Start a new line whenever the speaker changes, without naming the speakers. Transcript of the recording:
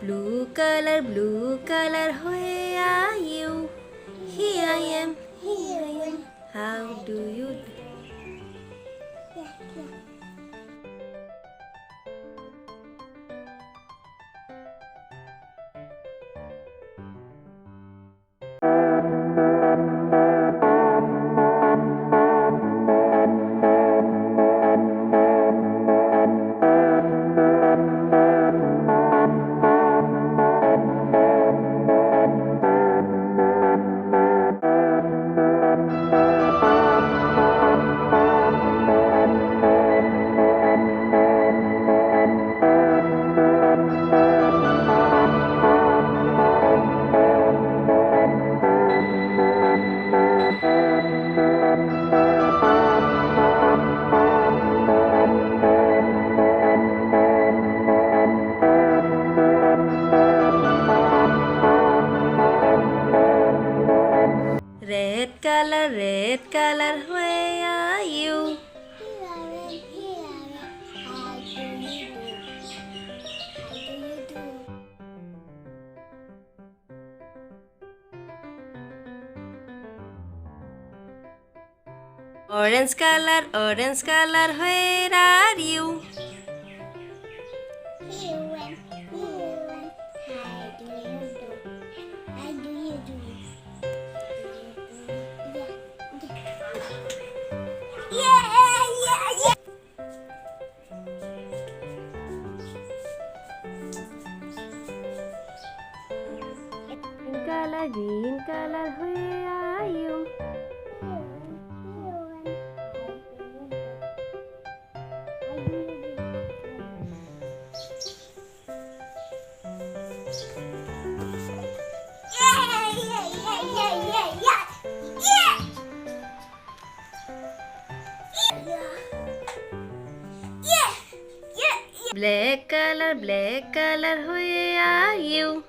Blue color, where are you? Here I am, here I am. How do you do? Red color, where are you? Orange color, where are you? Green color, where are you? Black color, where are you?